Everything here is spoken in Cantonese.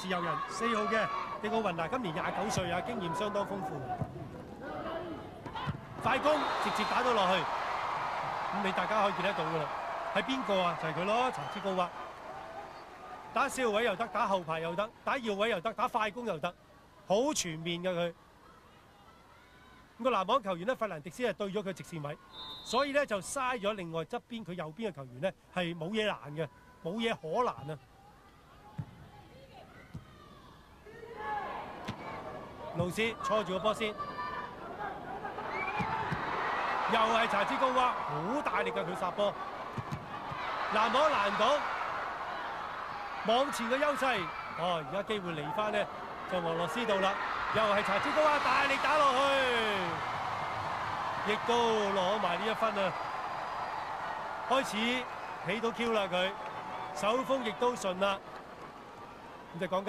自由人4號嘅迪奧雲娜，今年29歲啊，經驗相當豐富。快攻直接打到落去，咁你大家可以見得到㗎啦。係邊個啊？就係佢咯，查茲高娃。打4號位又得，打後排又得，打2號位又得，打快攻又得，好全面嘅佢。咁個籃網球員咧，費蘭迪斯係對咗佢直線位，所以咧就嘥咗另外側邊佢右邊嘅球員咧係冇嘢攔嘅，冇嘢可攔啊！路斯搓住個波先，又係查茲高娃，好大力嘅佢殺波，籃網攔到，網前嘅優勢，而家機會嚟翻呢，就俄羅斯度啦，又係查茲高娃大力打落去，亦都攞埋呢一分啊！開始起到 Q 啦佢，手風亦都順啦，咁就講緊。